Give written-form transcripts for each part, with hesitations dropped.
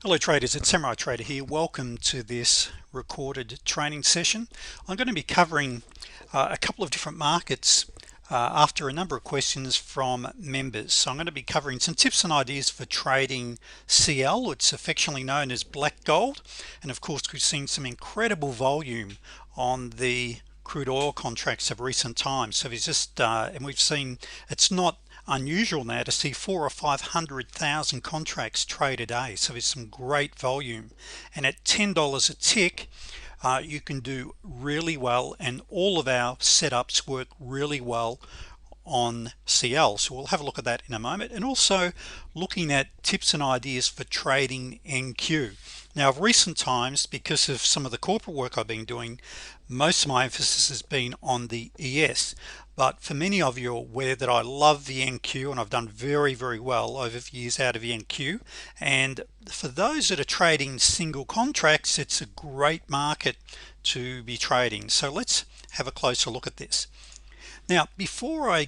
Hello traders, it's Samurai Trader here. Welcome to this recorded training session. I'm going to be covering a couple of different markets after a number of questions from members. So I'm going to be covering some tips and ideas for trading CL. It's affectionately known as black gold, and of course we've seen some incredible volume on the crude oil contracts of recent times. So it's just and we've seen it's not unusual now to see 400,000 or 500,000 contracts trade a day. So there's some great volume, and at $10 a tick you can do really well, and all of our setups work really well on CL. So we'll have a look at that in a moment, and also looking at tips and ideas for trading NQ. Now, of recent times, because of some of the corporate work I've been doing, most of my emphasis has been on the ES, but for many of you are aware that I love the NQ, and I've done very well over the years out of the NQ. And for those that are trading single contracts, it's a great market to be trading. So let's have a closer look at this. Now, before I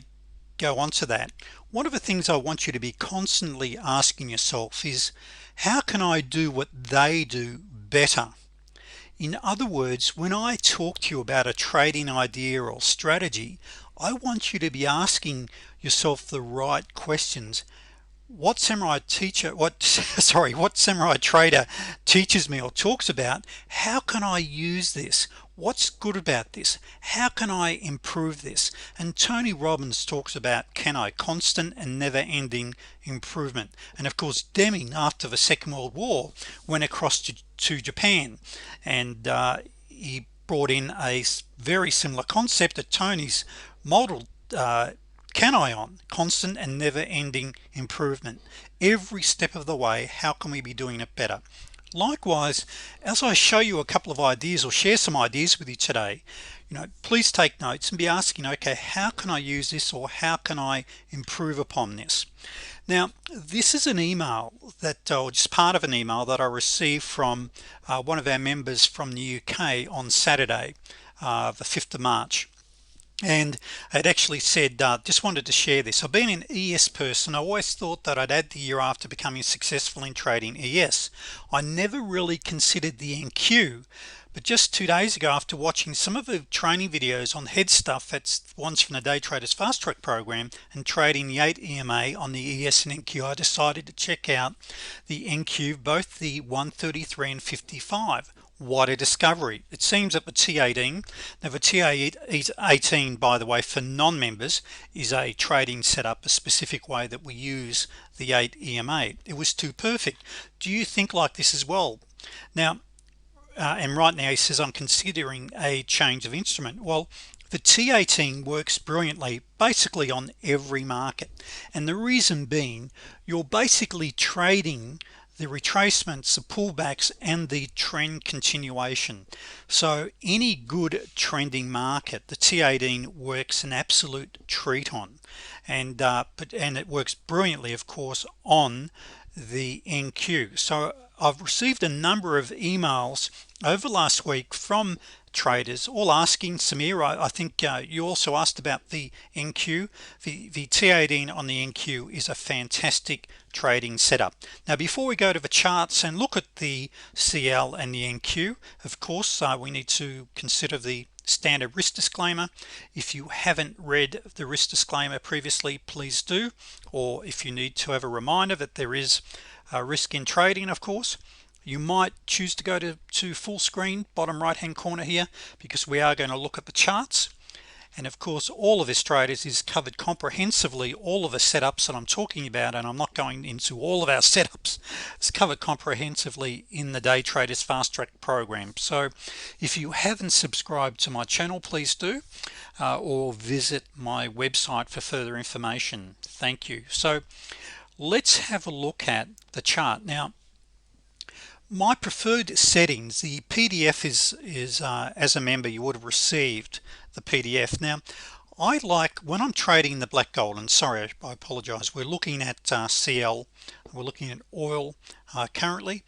go on to that, one of the things I want you to be constantly asking yourself is, how can I do what they do better? In other words, when I talk to you about a trading idea or strategy, I want you to be asking yourself the right questions. What samurai trader teaches me or talks about, how can I use this? What's good about this? How can I improve this? And Tony Robbins talks about constant and never-ending improvement. And of course, Deming, after the Second World War, went across to Japan, and he brought in a very similar concept that Tony's modeled constant and never-ending improvement. Every step of the way, how can we be doing it better? Likewise, as I show you a couple of ideas or share some ideas with you today, please take notes and be asking, okay, how can I use this, or how can I improve upon this? Now, this is an email or just part of an email that I received from one of our members from the UK on Saturday, the 5th of March. And it actually said, just wanted to share this. I've been an ES person. I always thought that I'd add the year after becoming successful in trading ES. I never really considered the NQ, but just 2 days ago, after watching some of the training videos on head stuff, that's ones from the Day Traders Fast Track program, and trading the 8 EMA on the ES and NQ, I decided to check out the NQ, both the 133 and 55. What a discovery. It seems that the T18, now the T18, by the way, for non-members, is a trading setup, a specific way that we use the 8 EMA. It was too perfect. Do you think like this as well? Now, and right now he says, I'm considering a change of instrument. Well, the T18 works brilliantly basically on every market, and the reason being, you're basically trading the retracements, the pullbacks, and the trend continuation. So any good trending market, the T18 works an absolute treat on, and it works brilliantly, of course, on the NQ. So I've received a number of emails over last week from traders all asking, Samir, I think you also asked about the NQ. The T18 on the NQ is a fantastic trading setup. Now, before we go to the charts and look at the CL and the NQ, of course we need to consider the standard risk disclaimer. If you haven't read the risk disclaimer previously, please do, or if you need to have a reminder that there is a risk in trading, of course. You might choose to go to full screen, bottom right hand corner here, because we are going to look at the charts. And of course, all of this traders is covered comprehensively. All of the setups that I'm talking about, and I'm not going into all of our setups, it's covered comprehensively in the Day Traders Fast Track program. So if you haven't subscribed to my channel, please do, or visit my website for further information. Thank you. So let's have a look at the chart. Now, my preferred settings, the PDF is as a member you would have received the PDF. Now, I like, when I'm trading the black gold, and sorry, I apologize, we're looking at CL, we're looking at oil currently.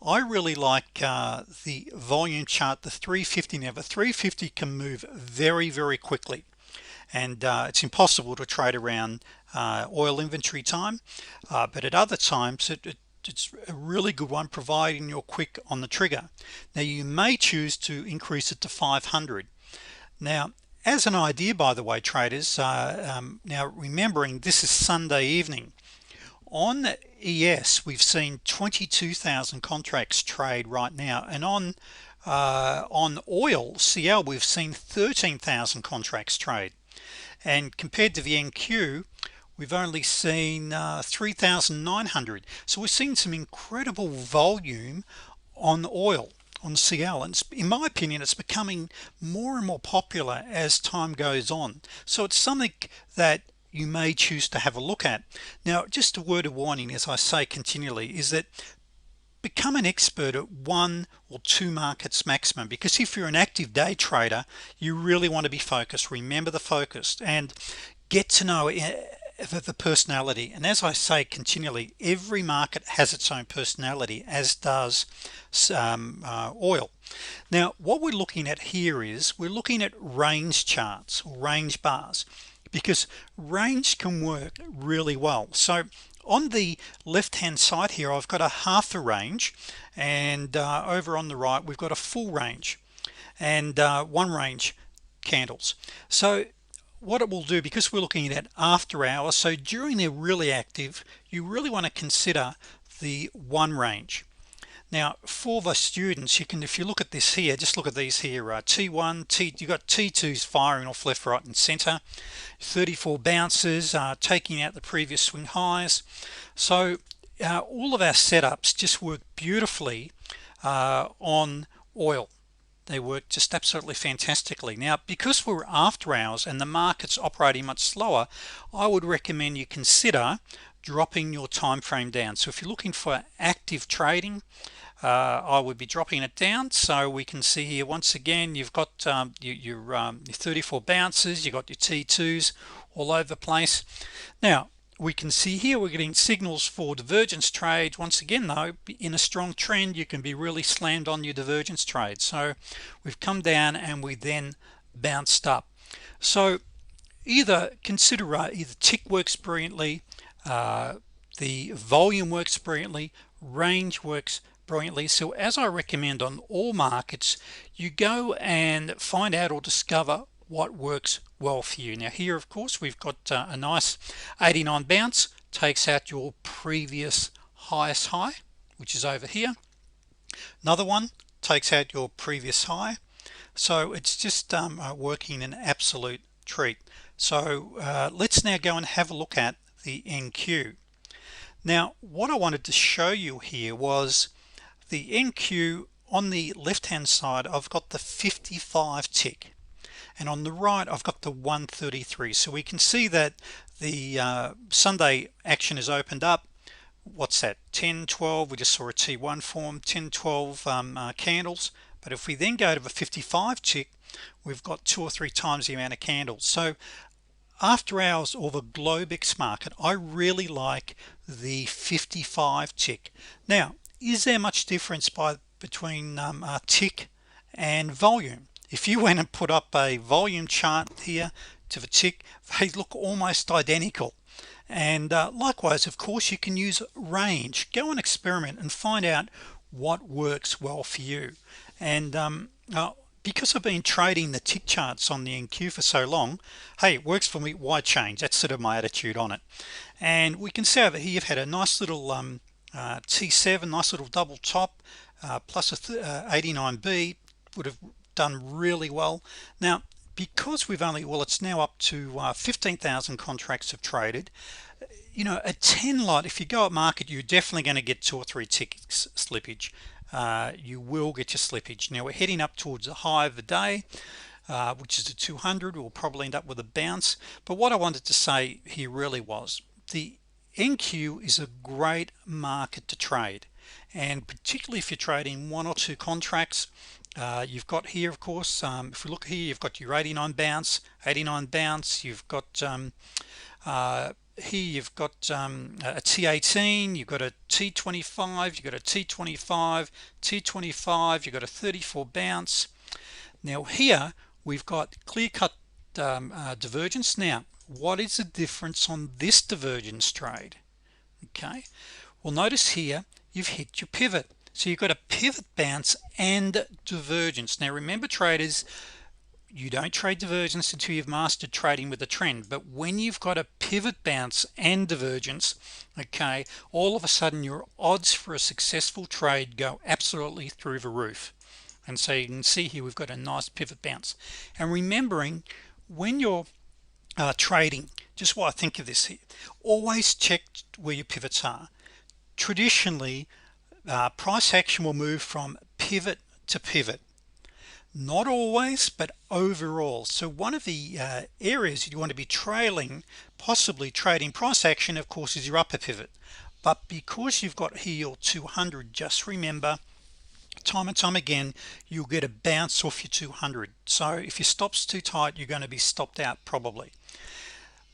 I really like the volume chart, the 350. Now the 350 can move very quickly, and it's impossible to trade around oil inventory time, but at other times it it's a really good one, providing you're quick on the trigger. Now you may choose to increase it to 500. Now, as an idea, by the way, traders, now remembering this is Sunday evening. On ES, we've seen 22,000 contracts trade right now, and on oil CL, we've seen 13,000 contracts trade. And compared to the NQ, we've only seen 3,900. So we're seeing some incredible volume on oil, on CL, and in my opinion it's becoming more and more popular as time goes on. So it's something that you may choose to have a look at. Now, just a word of warning, as I say continually, is that become an expert at one or two markets maximum, because if you're an active day trader, you really want to be focused. Remember the focus and get to know the personality. And as I say continually, every market has its own personality, as does oil. Now what we're looking at here is we're looking at range charts or range bars, because range can work really well. So on the left hand side here, I've got a half a range, and over on the right we've got a full range and one range candles. So what it will do, because we're looking at after hours, so during they're really active, you really want to consider the one range. Now for the students, you can, if you look at this here, just look at these here, T1, you got T2s firing off left, right and center, 34 bounces, taking out the previous swing highs. So all of our setups just work beautifully on oil. They work just absolutely fantastically. Now because we're after hours and the market's operating much slower, I would recommend you consider dropping your time frame down. So if you're looking for active trading, I would be dropping it down. So we can see here once again, you've got your 34 bounces, you've got your T2s all over the place. Now we can see here we're getting signals for divergence trades. Once again though, in a strong trend, you can be really slammed on your divergence trade. So we've come down and we then bounced up. So either consider either tick works brilliantly, the volume works brilliantly, range works brilliantly. So as I recommend on all markets, you go and find out or discover what works well for you. Now here of course we've got a nice 89 bounce, takes out your previous highest high, which is over here. Another one takes out your previous high. So it's just working an absolute treat. So let's now go and have a look at the NQ. Now what I wanted to show you here was the NQ. On the left hand side I've got the 55 tick, and on the right I've got the 133. So we can see that the Sunday action is opened up. What's that, 10-12? We just saw a T1 form, 10-12 candles. But if we then go to the 55 tick, we've got 2 or 3 times the amount of candles. So after hours or the Globex market, I really like the 55 tick. Now is there much difference between tick and volume? If you went and put up a volume chart here to the tick, they look almost identical. And likewise, of course, you can use range. Go and experiment and find out what works well for you. And because I've been trading the tick charts on the NQ for so long, hey, it works for me, why change? That's sort of my attitude on it. And we can see over here you've had a nice little T7, nice little double top, plus a 89B would have done really well. Now because we've only, well, it's now up to 15,000 contracts have traded. You know, a 10 lot, if you go up market, you're definitely going to get 2 or 3 ticks slippage. You will get your slippage. Now we're heading up towards the high of the day, which is the 200. We'll probably end up with a bounce. But what I wanted to say here really was the NQ is a great market to trade, and particularly if you're trading 1 or 2 contracts. You've got here, of course, if we look here, you've got your 89 bounce, you've got here you've got a T18, you've got a T25, you've got a T25, T25, you've got a 34 bounce. Now here we've got clear-cut divergence. Now what is the difference on this divergence trade? Okay, well, notice here you've hit your pivot. So you've got a pivot bounce and divergence. Now remember, traders, you don't trade divergence until you've mastered trading with the trend, but when you've got a pivot bounce and divergence, okay, all of a sudden your odds for a successful trade go absolutely through the roof. And so you can see here we've got a nice pivot bounce. And remembering, when you're trading, just what I think of this here, always check where your pivots are. Traditionally, price action will move from pivot to pivot. Not always, but overall. So one of the areas you want to be trailing, possibly trading price action, of course, is your upper pivot. But because you've got here your 200, just remember, time and time again, you'll get a bounce off your 200. So if your stop's too tight, you're going to be stopped out probably.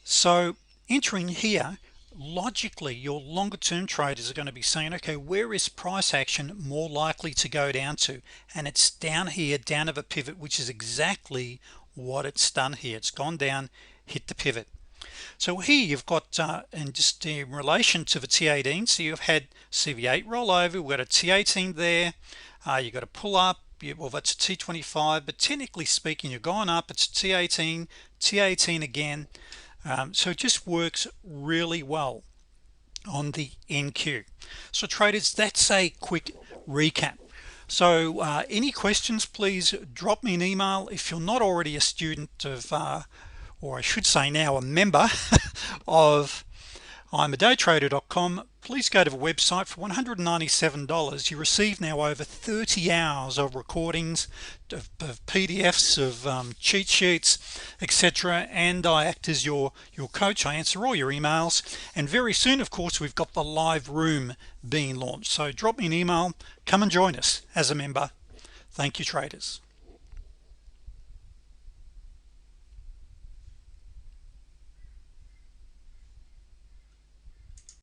So entering here, logically, your longer term traders are going to be saying, okay, where is price action more likely to go down to? And it's down here, down of a pivot, which is exactly what it's done here. It's gone down, hit the pivot. So here you've got and just in relation to the T18, so you've had CV8 roll over, we've got a T18 there, you've got a pull up, well, that's a T25, but technically speaking, you're going up, it's T18, T18 again. So it just works really well on the NQ. So traders, that's a quick recap. So any questions, please drop me an email. If you're not already a student of or I should say now a member of I'mADayTrader.com, please go to the website. For $197 you receive now over 30 hours of recordings, of PDFs, of cheat sheets, etc. And I act as your coach. I answer all your emails, and very soon, of course, we've got the live room being launched. So drop me an email, come and join us as a member. Thank you, traders.